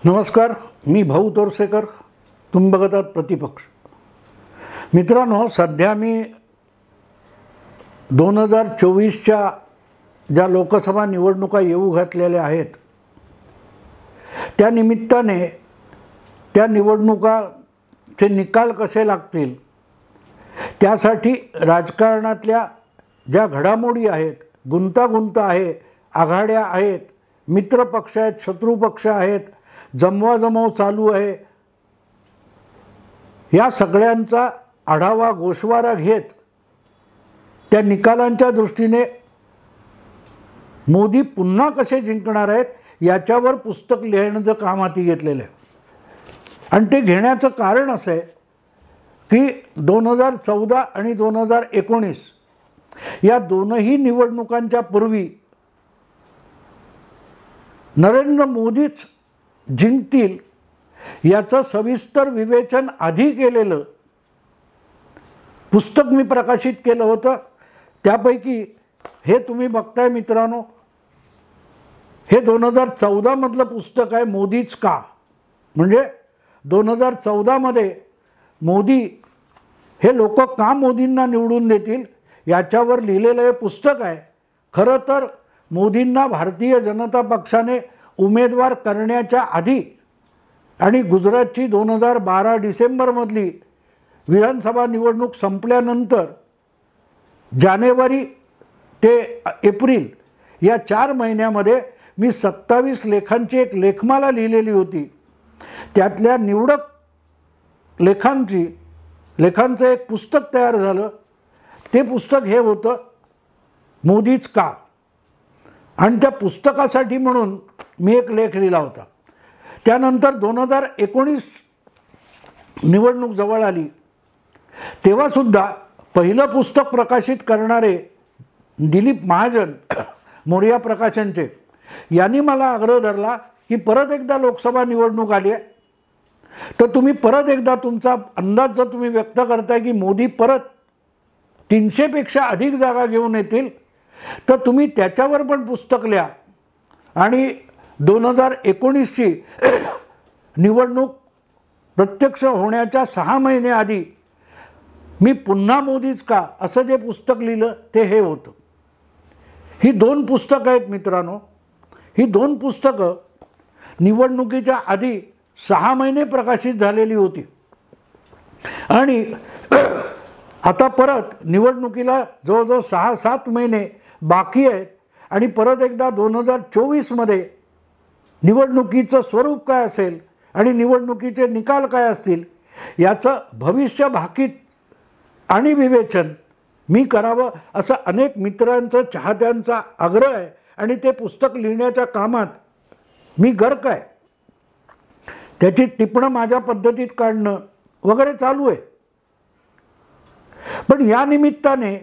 नमस्कार, मी भाऊ तोरसेकर. तुम्ही बघत आहात प्रतिपक्ष. मित्रांनो, सध्या मी 2024च्या ज्या लोकसभा निवडणुका येऊ घातलेल्या आहेत त्या निमित्ताने त्या निवडणुकाचे निकाल कसे लागतील त्यासाठी राजकारणातल्या ज्या घडामोडी आहेत, गुंतागुंत आहे, आघाड्या आहेत, मित्रपक्ष आहेत, शत्रुपक्ष आहेत, जमवाजमव चालू आहे, या सगळ्यांचा आढावा गोषवारा घेत त्या निकालांच्या दृष्टीने मोदी पुन्हा कसे जिंकणार आहेत याच्यावर पुस्तक लिहिण्याचं काम हाती घेतलेलं आहे. आणि ते घेण्याचं कारण असं आहे की 2014 आणि 2019 या दोनही निवडणुकांच्या पूर्वी नरेंद्र मोदीच जिंकतील याचं सविस्तर विवेचन आधी केलेलं पुस्तक मी प्रकाशित केलं होतं. त्यापैकी हे तुम्ही बघताय मित्रांनो, हे 2014 मधलं पुस्तक आहे, मोदीच का. म्हणजे 2014 मध्ये मोदी हे लोक का मोदींना निवडून देतील याच्यावर लिहिलेलं हे पुस्तक आहे. खरं तर मोदींना भारतीय जनता पक्षाने उमेदवार करण्याच्या आधी आणि गुजरातची 2012 डिसेंबरमधली विधानसभा निवडणूक संपल्यानंतर जानेवारी ते एप्रिल या 4 महिन्यामध्ये मी 27 लेखांची एक लेखमाला लिहिलेली होती. त्यातल्या निवडक लेखांचं एक पुस्तक तयार झालं. ते पुस्तक हे होतं, मोदीच का. आणि त्या पुस्तकासाठी म्हणून मी एक लेख लिहिला होता. त्यानंतर 2019 निवडणूक जवळ आली तेव्हासुद्धा पहिलं पुस्तक प्रकाशित करणारे दिलीप महाजन, मोरिया प्रकाशनचे, यांनी मला आग्रह धरला की परत एकदा लोकसभा निवडणूक आली आहे तर तुम्ही परत एकदा तुमचा अंदाज जर तुम्ही व्यक्त करताय की मोदी परत 300पेक्षा अधिक जागा घेऊन येतील तर तुम्ही त्याच्यावर पण पुस्तक लिहा. आणि 2019ची निवडणूक प्रत्यक्ष होण्याच्या 6 महिने आधी मी पुन्हा मोदीच का असं जे पुस्तक लिहिलं ते हे होतं. ही 2 पुस्तकं आहेत मित्रांनो. ही 2 पुस्तकं निवडणुकीच्या आधी 6 महिने प्रकाशित झालेली होती. आणि आता परत निवडणुकीला जवळजवळ 6-7 महिने बाकी आहेत. आणि परत एकदा 2024मध्ये निवडणुकीचं स्वरूप काय असेल आणि निवडणुकीचे निकाल काय असतील याचं भविष्य भाकीत आणि विवेचन मी करावं असं अनेक मित्रांचं, चाहत्यांचा आग्रह आहे. आणि ते पुस्तक लिहिण्याच्या कामात मी गर्क आहे. त्याची टिपणं माझ्या पद्धतीत काढणं वगैरे चालू आहे. पण या निमित्ताने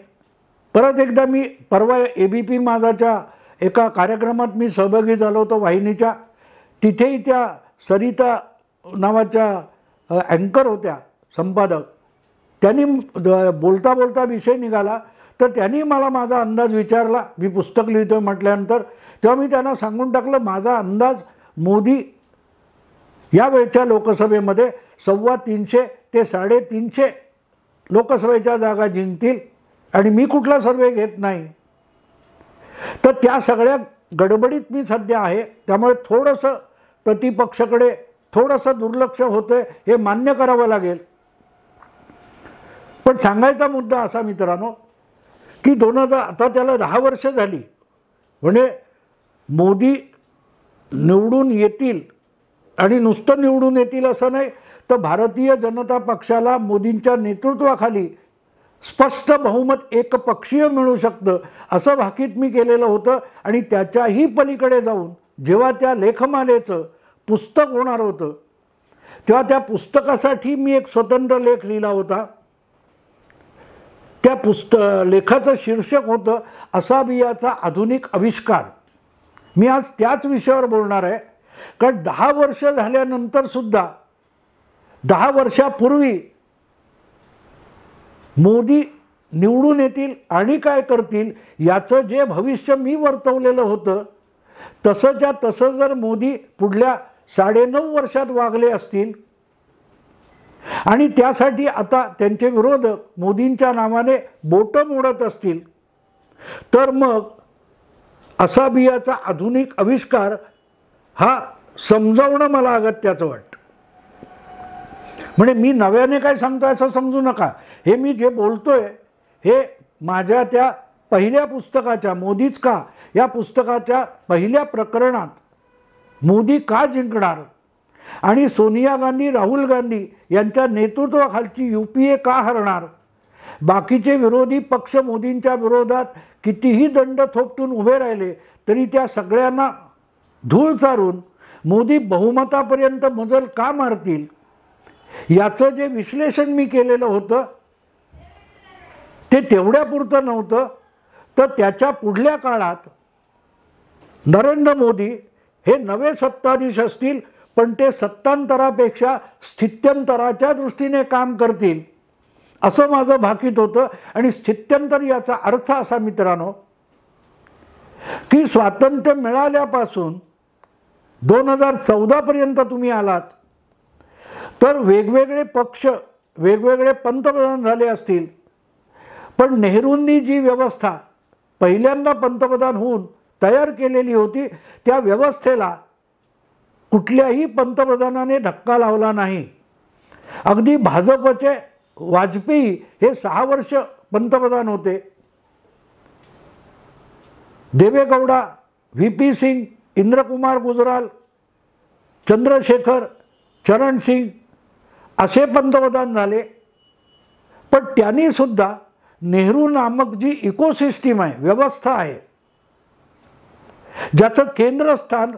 परत एकदा मी परवा ABP माझाच्या एका कार्यक्रमात मी सहभागी झालो होतो वाहिनीच्या. तिथेही त्या सरिता नावाच्या अँकर होत्या, संपादक. त्यांनी बोलता बोलता विषय निघाला तर त्यांनी मला माझा अंदाज विचारला. मी पुस्तक लिहितो म्हटल्यानंतर तेव्हा मी त्यांना सांगून टाकलं, माझा अंदाज मोदी या वेळच्या लोकसभेमध्ये 325 ते 350 लोकसभेच्या जागा जिंकतील आणि मी कुठला सर्वे घेत नाही. तर त्या सगळ्या गडबडीत मी सध्या आहे. त्यामुळे थोडंसं प्रतिपक्षाकडे थोडंसं दुर्लक्ष होतं हे मान्य करावं लागेल. पण सांगायचा मुद्दा असा मित्रांनो की आता त्याला 10 वर्ष झाली. म्हणजे मोदी निवडून येतील आणि नुसतं निवडून येतील असं नाही तर भारतीय जनता पक्षाला मोदींच्या नेतृत्वाखाली स्पष्ट बहुमत एकपक्षीय मिळू शकतं असं भाकीत मी केलेलं होतं. आणि त्याच्याही पलीकडे जाऊन जेव्हा त्या लेखमालेचं पुस्तक होणार होतं तेव्हा त्या पुस्तकासाठी मी एक स्वतंत्र लेख लिहिला होता. त्या लेखाचं शीर्षक होतं, असाबियाचा आधुनिक आविष्कार. मी आज त्याच विषयावर बोलणार आहे. कारण 10 वर्ष झाल्यानंतर सुद्धा 10 वर्षापूर्वी मोदी निवडून येतील आणि काय करतील याचं जे भविष्य मी वर्तवलेलं होतं तसंच्या तसं जर मोदी पुढल्या 9.5 वर्षात वागले असतील आणि त्यासाठी आता त्यांचे विरोधक मोदींच्या नावाने बोटं मोडत असतील, तर मग असाबियाचा आधुनिक आविष्कार हा समजावणं मला अगत्याचं वाटतं. म्हणजे मी नव्याने काय सांगतोय असं समजू नका. हे मी जे बोलतोय हे माझ्या त्या पहिल्या पुस्तकाच्या मोदीच का या पुस्तकाच्या पहिल्या प्रकरणात मोदी का जिंकणार आणि सोनिया गांधी राहुल गांधी यांच्या नेतृत्वाखालची UPA का हरणार, बाकीचे विरोधी पक्ष मोदींच्या विरोधात कितीही दंड थोपटून उभे राहिले तरी त्या सगळ्यांना धूळ चारून मोदी बहुमतापर्यंत मजल का मारतील, याचं जे विश्लेषण मी केलेलं होतं ते तेवढ्यापुरतं नव्हतं, तर त्याच्या पुढल्या काळात नरेंद्र मोदी हे नवे सत्ताधीश असतील, पण ते सत्तांतरापेक्षा स्थित्यंतराच्या दृष्टीने काम करतील असं माझं भाकीत होतं. आणि स्थित्यंतर याचा अर्थ असा मित्रांनो की स्वातंत्र्य मिळाल्यापासून 2014 पर्यंत तुम्ही आलात तर वेगवेगळे पक्ष वेगवेगळे पंतप्रधान झाले असतील, पण नेहरूंनी जी व्यवस्था पहिल्यांदा पंतप्रधान होऊन तयार केलेली होती त्या व्यवस्थेला कुठल्याही पंतप्रधानाने धक्का लावला नाही. अगदी भाजपचे वाजपेयी हे 6 वर्ष पंतप्रधान होते. देवेगौडा, VP सिंग, इंद्रकुमार गुजराल, चंद्रशेखर, चरण सिंग असे पंतप्रधान झाले. पण त्यांनी सुद्धा नेहरू नामक जी इकोसिस्टीम आहे, व्यवस्था आहे, ज्याचं केंद्रस्थान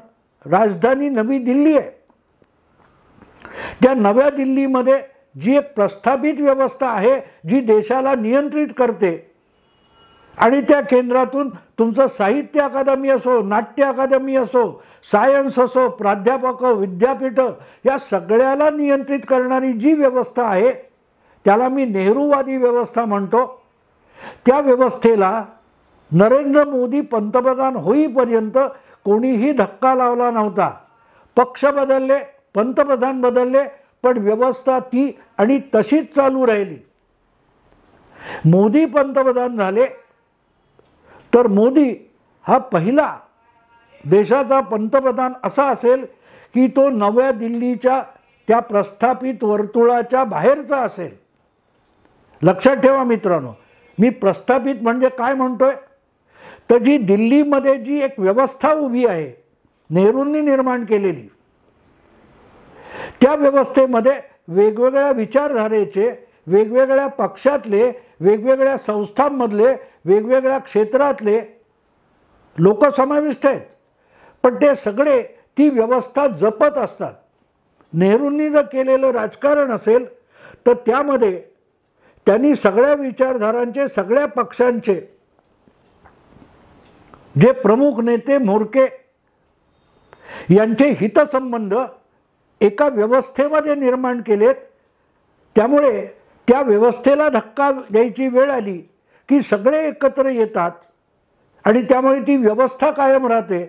राजधानी नवी दिल्ली आहे, त्या नव्या दिल्लीमध्ये जी एक प्रस्थापित व्यवस्था आहे जी देशाला नियंत्रित करते आणि त्या केंद्रातून तुमचं साहित्य अकादमी असो, नाट्य अकादमी असो, सायन्स असो, प्राध्यापक, विद्यापीठ या सगळ्याला नियंत्रित करणारी जी व्यवस्था आहे त्याला मी नेहरूवादी व्यवस्था म्हणतो. त्या व्यवस्थेला नरेंद्र मोदी पंतप्रधान होईपर्यंत कोणीही धक्का लावला नव्हता. पक्ष बदलले, पंतप्रधान बदलले, पण व्यवस्था ती आणि तशीच चालू राहिली. मोदी पंतप्रधान झाले तर मोदी हा पहिला देशाचा पंतप्रधान असा असेल की तो नव्या दिल्लीच्या त्या प्रस्थापित वर्तुळाच्या बाहेरचा असेल. लक्षात ठेवा मित्रांनो, मी प्रस्थापित म्हणजे काय म्हणतोय, तर जी दिल्लीमध्ये जी एक व्यवस्था उभी आहे नेहरूंनी निर्माण केलेली, त्या व्यवस्थेमध्ये वेगवेगळ्या विचारधारेचे, वेगवेगळ्या पक्षातले, वेगवेगळ्या संस्थांमधले, वेगवेगळ्या क्षेत्रातले लोक समाविष्ट आहेत. पण ते सगळे ती व्यवस्था जपत असतात. नेहरूंनी जर केलेलं राजकारण असेल तर त्यामध्ये त्यांनी सगळ्या विचारधारांचे, सगळ्या पक्षांचे जे प्रमुख नेते, म्होरके यांचे हितसंबंध एका व्यवस्थेमध्ये निर्माण केलेत. त्यामुळे त्या व्यवस्थेला धक्का द्यायची वेळ आली की सगळे एकत्र येतात आणि त्यामुळे ती व्यवस्था कायम राहते.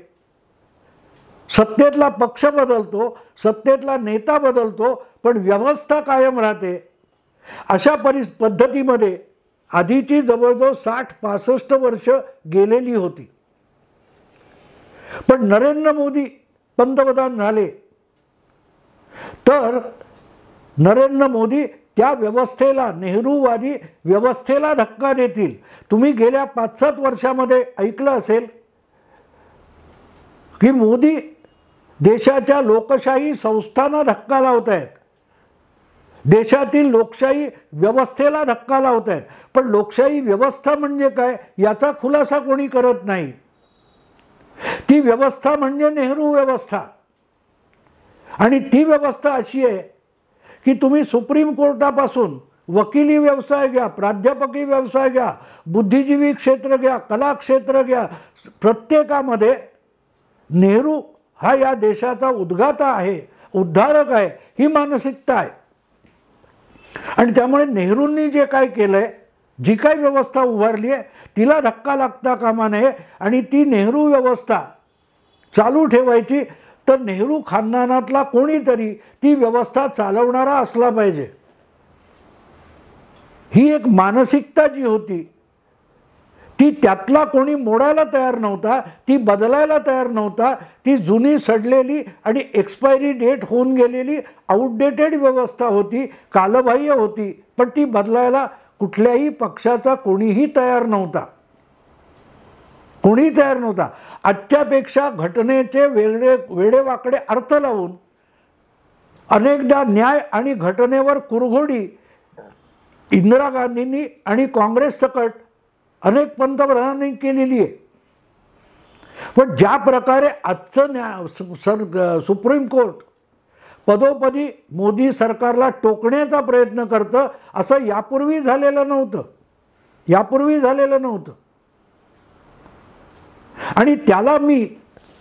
सत्तेतला पक्ष बदलतो, सत्तेतला नेता बदलतो, पण व्यवस्था कायम राहते. अशा पद्धतीमध्ये आधीची जवळजवळ 60-65 वर्ष गेलेली होती. पण नरेंद्र मोदी पंतप्रधान झाले तर नरेंद्र मोदी त्या व्यवस्थेला, नेहरूवादी व्यवस्थेला धक्का देतील. तुम्ही गेल्या 5-7 वर्षामध्ये ऐकलं असेल की मोदी देशाच्या लोकशाही संस्थांना धक्का लावत आहेत, देशातील लोकशाही व्यवस्थेला धक्का लावत आहेत. पण लोकशाही व्यवस्था म्हणजे काय याचा खुलासा कोणी करत नाही. ती व्यवस्था म्हणजे नेहरू व्यवस्था. आणि ती व्यवस्था अशी आहे की तुम्ही सुप्रीम कोर्टापासून वकिली व्यवसाय घ्या, प्राध्यापकी व्यवसाय घ्या, बुद्धिजीवी क्षेत्र घ्या, कला क्षेत्र घ्या, प्रत्येकामध्ये नेहरू हा या देशाचा उद्गाता आहे, उद्धारक आहे, ही मानसिकता आहे. आणि त्यामुळे नेहरूंनी जे काय केलं आहे, जी काय व्यवस्था उभारली आहे तिला धक्का लागता कामा नये आणि ती नेहरू व्यवस्था चालू ठेवायची. तर नेहरू खानदानातला कोणीतरी ती व्यवस्था चालवणारा असला पाहिजे. ही एक मानसिकता जी होती ती त्यातला कोणी मोडायला तयार नव्हता, ती बदलायला तयार नव्हता. ती जुनी सडलेली आणि एक्सपायरी डेट होऊन गेलेली आउटडेटेड व्यवस्था होती, कालबाह्य होती, पण ती बदलायला कुठल्याही पक्षाचा कोणीही तयार नव्हता. कोणी तयार नव्हता. आजच्यापेक्षा घटनेचे वेडेवाकडे अर्थ लावून अनेकदा न्याय आणि घटनेवर कुरघोडी इंदिरा गांधींनी आणि काँग्रेस सकट अनेक पंतप्रधानांनी केलेली आहे. पण ज्या प्रकारे आजचं सुप्रीम कोर्ट पदोपदी मोदी सरकारला टोकण्याचा प्रयत्न करतं, असं यापूर्वी झालेलं नव्हतं. आणि त्याला मी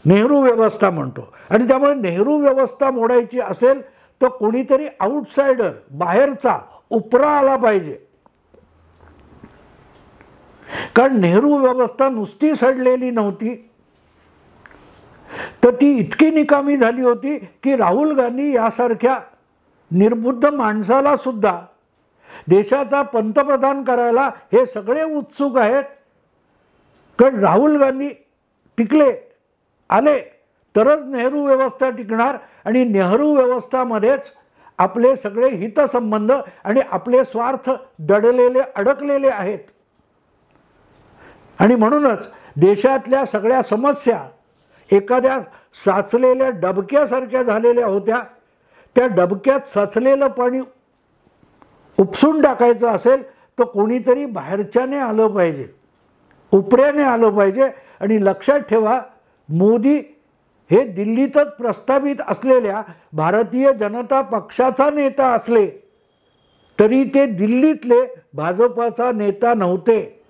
नेहरू व्यवस्था म्हणतो. आणि त्यामुळे नेहरू व्यवस्था मोडायची असेल तर कोणीतरी आउटसाइडर, बाहेरचा, उपरा आला पाहिजे. कारण नेहरू व्यवस्था नुसती सडलेली नव्हती, तर ती इतकी निकामी झाली होती की राहुल गांधी यासारख्या निर्बुद्ध माणसाला सुद्धा देशाचा पंतप्रधान करायला हे सगळे उत्सुक आहेत. कारण राहुल गांधी आले तरच नेहरू व्यवस्था टिकणार. आणि नेहरू व्यवस्थामध्येच आपले सगळे हितसंबंध आणि आपले स्वार्थ अडकलेले आहेत. आणि म्हणूनच देशातल्या सगळ्या समस्या एखाद्या साचलेल्या डबक्यासारख्या झालेल्या होत्या. त्या डबक्यात साचलेलं पाणी उपसून टाकायचं असेल तर कोणीतरी बाहेरच्याने आलं पाहिजे, उपऱ्याने आलं पाहिजे. आणि लक्षात ठेवा, मोदी हे दिल्लीतच प्रस्थापित असलेल्या भारतीय जनता पक्षाचा नेता असले तरी ते दिल्लीतले भाजपाचा नेता नव्हते.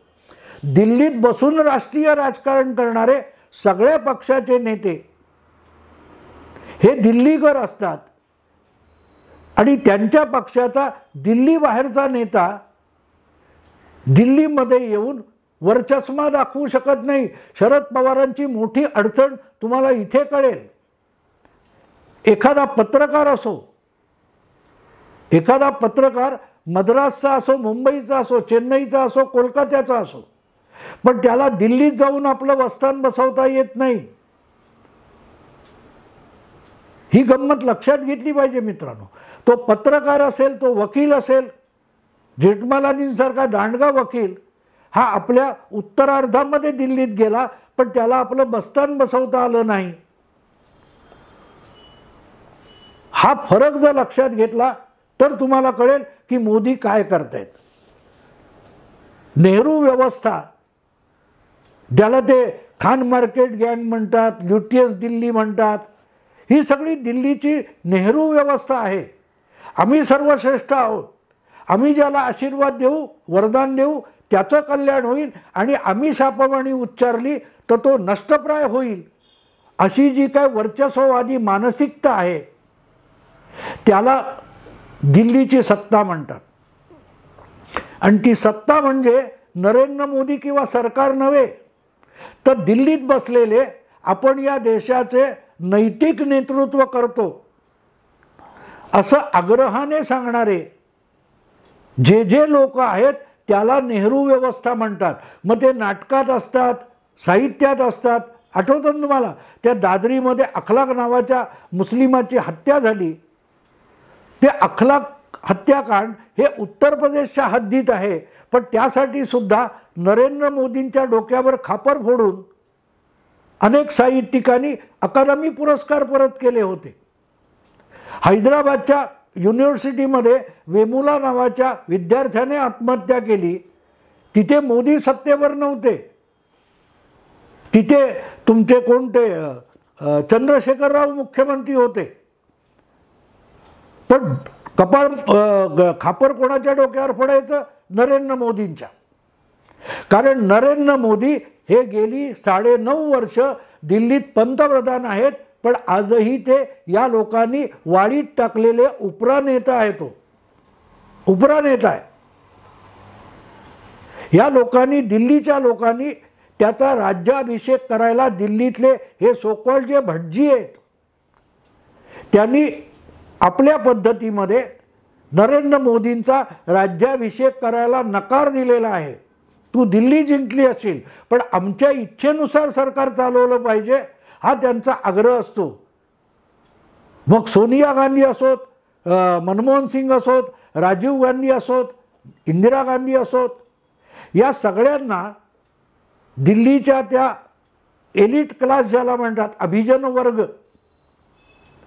दिल्लीत बसून राष्ट्रीय राजकारण करणारे सगळ्या पक्षाचे नेते हे दिल्लीकर असतात. आणि त्यांच्या पक्षाचा दिल्ली बाहेरचा नेता दिल्लीमध्ये येऊन वरचष्मा दाखवू शकत नाही. शरद पवारांची मोठी अडचण तुम्हाला इथे कळेल. एखादा पत्रकार मद्रासचा असो, मुंबईचा असो, चेन्नईचा असो, कोलकात्याचा असो, पण त्याला दिल्लीत जाऊन आपलं वस्तान बसवता येत नाही. ही गंमत लक्षात घेतली पाहिजे मित्रांनो. तो पत्रकार असेल, तो वकील असेल, जेठमलानींसारखा दांडगा वकील हा आपल्या उत्तरार्धामध्ये दिल्लीत गेला, पण त्याला आपलं बस्तान बसवता आलं नाही. हा फरक जर लक्षात घेतला तर तुम्हाला कळेल की मोदी काय करतायत. नेहरू व्यवस्था, ज्याला ते खान मार्केट गँग म्हणतात, ल्युटियस दिल्ली म्हणतात, ही सगळी दिल्लीची नेहरू व्यवस्था आहे. आम्ही सर्वश्रेष्ठ आहोत, आम्ही ज्याला आशीर्वाद देऊ, वरदान देऊ, त्याचं कल्याण होईल, आणि आम्ही शापवाणी उच्चारली तर तो नष्टप्राय होईल, अशी जी काय वर्चस्ववादी मानसिकता आहे त्याला दिल्लीची सत्ता म्हणतात. आणि ती सत्ता म्हणजे नरेंद्र मोदी किंवा सरकार नव्हे, तर दिल्लीत बसलेले आपण या देशाचे नैतिक नेतृत्व करतो असं आग्रहाने सांगणारे जे लोक आहेत त्याला नेहरू व्यवस्था म्हणतात. मग ते नाटकात असतात, साहित्यात असतात. आठवतं ना तुम्हाला, त्या दादरीमध्ये अखलाक नावाच्या मुस्लिमाची हत्या झाली. ते अखलाक हत्याकांड हे उत्तर प्रदेशच्या हद्दीत आहे, पण त्यासाठी सुद्धा नरेंद्र मोदींच्या डोक्यावर खापर फोडून अनेक साहित्यिकांनी अकादमी पुरस्कार परत केले होते. हैदराबादच्या युनिव्हर्सिटीमध्ये वेमुला नावाच्या विद्यार्थ्याने आत्महत्या केली. तिथे मोदी सत्तेवर नव्हते, तिथे तुमचे कोणते चंद्रशेखरराव मुख्यमंत्री होते. पण खापर कोणाच्या डोक्यावर पडायचं? नरेंद्र मोदींच्या. कारण नरेंद्र मोदी हे गेली 9.5 वर्ष दिल्लीत पंतप्रधान आहेत, पण आजही ते या लोकांनी वाळीत टाकलेले उपरा नेता आहे. तो उपरा नेता आहे. या लोकांनी, दिल्लीच्या लोकांनी त्याचा राज्याभिषेक करायला दिल्लीतले हे सोकॉल्ड जे भटजी आहेत, त्यांनी आपल्या पद्धतीमध्ये नरेंद्र मोदींचा राज्याभिषेक करायला नकार दिलेला आहे. तू दिल्ली जिंकली असेल पण आमच्या इच्छेनुसार सरकार चालवलं पाहिजे हा त्यांचा आग्रह असतो. मग सोनिया गांधी असोत, मनमोहन सिंग असोत, राजीव गांधी असोत, इंदिरा गांधी असोत, या सगळ्यांना दिल्लीच्या त्या एलिट क्लास ज्याला म्हणतात,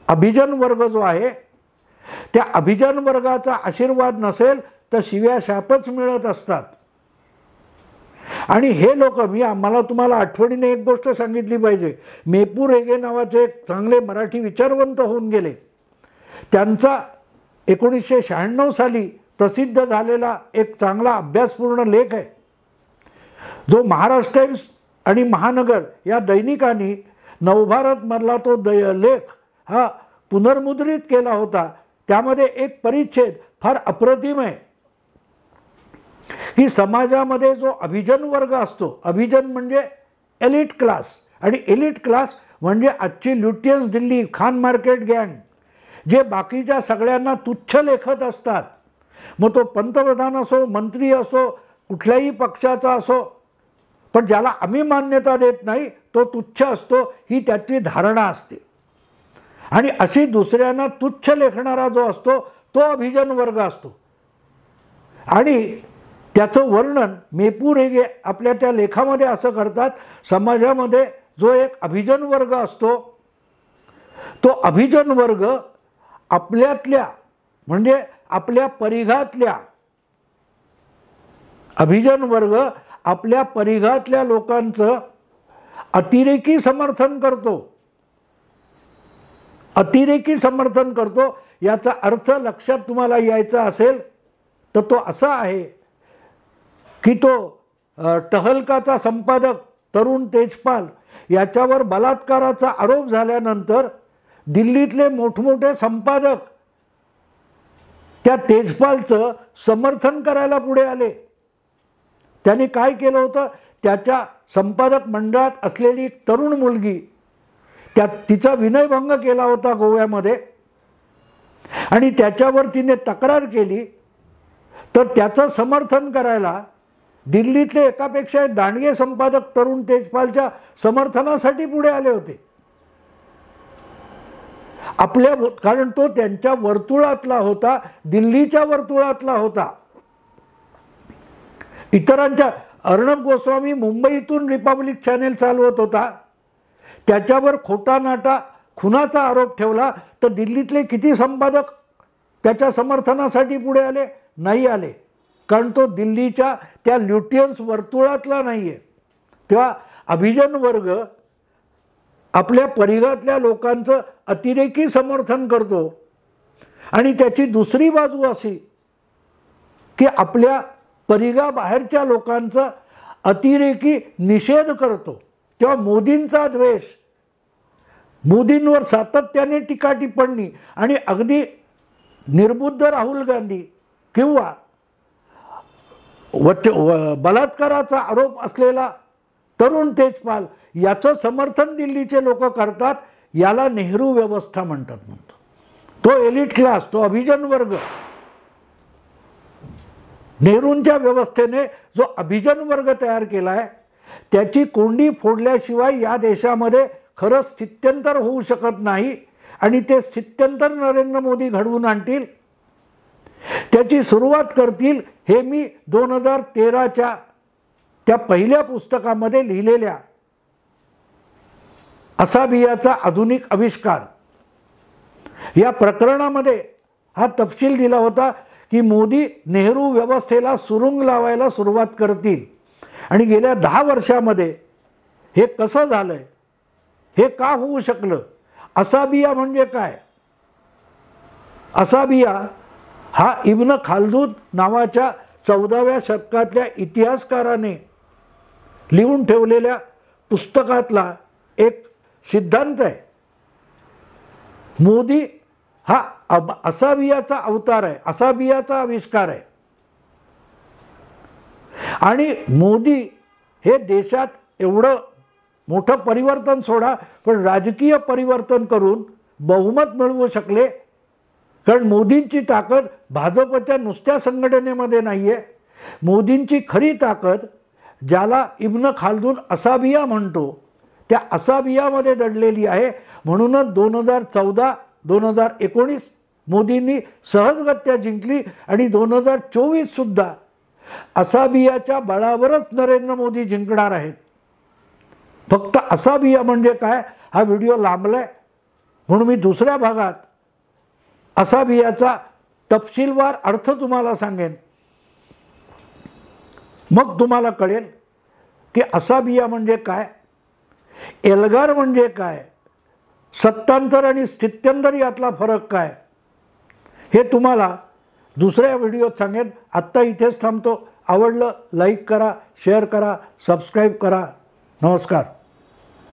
अभिजन वर्ग जो आहे, त्या अभिजन वर्गाचा आशीर्वाद नसेल तर शिव्या शापच मिळत असतात. आणि हे लोक, मला तुम्हाला आठवणीने एक गोष्ट सांगितली पाहिजे. मेपू रेगे नावाचे एक चांगले मराठी विचारवंत होऊन गेले. त्यांचा 1996 साली प्रसिद्ध झालेला एक चांगला अभ्यासपूर्ण लेख आहे, जो महाराष्ट्र टाइम्स आणि महानगर या दैनिकांनी नवभारतमधला तो लेख हा पुनर्मुद्रित केला होता. त्यामध्ये एक परिच्छेद फार अप्रतिम आहे की समाजामध्ये जो अभिजन वर्ग असतो, अभिजन म्हणजे एलिट क्लास, आणि एलिट क्लास म्हणजे आजची ल्युटियन्स दिल्ली, खान मार्केट गँग, जे बाकीच्या सगळ्यांना तुच्छ लेखत असतात. मग तो पंतप्रधान असो, मंत्री असो, कुठल्याही पक्षाचा असो, पण ज्याला आम्ही मान्यता देत नाही तो तुच्छ असतो, ही त्याची धारणा असते. आणि अशी दुसऱ्यांना तुच्छ लेखणारा जो असतो तो अभिजन वर्ग असतो. आणि त्याचं वर्णन मेपू रेगे आपल्या त्या लेखामध्ये असं करतात, समाजामध्ये जो एक अभिजन वर्ग असतो, तो अभिजन वर्ग आपल्यातल्या म्हणजे आपल्या परिघातल्या, अभिजन वर्ग आपल्या परिघातल्या लोकांचं अतिरेकी समर्थन करतो. अतिरेकी समर्थन करतो याचा अर्थ लक्षात तुम्हाला यायचा असेल तर तो असा आहे की तो टहलकाचा संपादक तरुण तेजपाल याच्यावर बलात्काराचा आरोप झाल्यानंतर दिल्लीतले मोठमोठे संपादक त्या तेजपालचं समर्थन करायला पुढे आले. त्यांनी काय केलं होतं, त्याच्या संपादक मंडळात असलेली एक तरुण मुलगी, तिचा विनयभंग केला होता गोव्यामध्ये, आणि त्याच्यावर तिने तक्रार केली. तर त्याचं समर्थन करायला दिल्लीतले एकापेक्षा एक दांडगे संपादक तरुण तेजपालच्या समर्थनासाठी पुढे आले होते. कारण तो त्यांच्या वर्तुळातला होता, दिल्लीच्या वर्तुळातला होता. इतरांच्या, अर्णब गोस्वामी मुंबईतून रिपब्लिक चॅनेल चालवत होता, त्याच्यावर खोटा नाटा खुनाचा आरोप ठेवला, तर दिल्लीतले किती संपादक त्याच्या समर्थनासाठी पुढे आले? नाही आले, कारण तो दिल्लीच्या त्या ल्युटियन्स वर्तुळातला नाही आहे. तेव्हा अभिजन वर्ग आपल्या परिघातल्या लोकांचं अतिरेकी समर्थन करतो. आणि त्याची दुसरी बाजू अशी की आपल्या परिघाबाहेरच्या लोकांचा अतिरेकी निषेध करतो. तेव्हा मोदींचा द्वेष, मोदींवर सातत्याने टीका टिप्पणी, आणि अगदी निर्बुद्ध राहुल गांधी किंवा बलात्काराचा आरोप असलेला तरुण तेजपाल याचं समर्थन दिल्लीचे लोक करतात. याला नेहरू व्यवस्था म्हणतात. तो एलिट क्लास, तो अभिजन वर्ग. नेहरूंच्या व्यवस्थेने जो अभिजन वर्ग तयार केला आहे त्याची कोंडी फोडल्याशिवाय या देशामध्ये खरं स्थित्यंतर होऊ शकत नाही. आणि ते स्थित्यंतर नरेंद्र मोदी घडवून आणतील, त्याची सुरुवात करतील. हे मी 2013च्या त्या पहिल्या पुस्तकामध्ये लिहिलेल्या असाबियाचा आधुनिक आविष्कार या प्रकरणामध्ये हा तपशील दिला होता की मोदी नेहरू व्यवस्थेला सुरुंग लावायला सुरुवात करतील. आणि गेल्या 10 वर्षामध्ये हे कसं झालं आहे, हे का होऊ शकलं? असाबिया म्हणजे काय? असाबिया हा इब्न खाल्दून नावाच्या 14व्या शतकातल्या इतिहासकाराने लिहून ठेवलेल्या पुस्तकातला एक सिद्धांत आहे. मोदी हा असाबियाचा अवतार आहे, असाबियाचा आविष्कार आहे. आणि मोदी हे देशात एवढं मोठं परिवर्तन सोडा, पण राजकीय परिवर्तन करून बहुमत मिळवू शकले, कारण मोदींची ताकद भाजपच्या नुसत्या संघटनेमध्ये नाही आहे. मोदींची खरी ताकद, ज्याला इब्न खालदून असाबिया म्हणतो, त्या असाबियामध्ये दडलेली आहे. म्हणूनच 2014-2019 मोदींनी सहजगत्या जिंकली आणि 2024सुद्धा असाबियाच्या बळावरच नरेंद्र मोदी जिंकणार आहेत. फक्त असाबिया म्हणजे काय, हा व्हिडिओ लांबलाय म्हणून मी दुसऱ्या भागात असाबियाचा तपशीलवार अर्थ तुम्हाला सांगेन. मग तुम्हाला कळेल की असाबिया म्हणजे काय, एल्गार म्हणजे काय, सत्तांतर आणि स्थित्यंतर यातला फरक काय, हे तुम्हाला दुसऱ्या व्हिडिओत सांगेन. आत्ता इथेच थांबतो. आवडलं लाईक करा, शेअर करा, सबस्क्राईब करा. नमस्कार.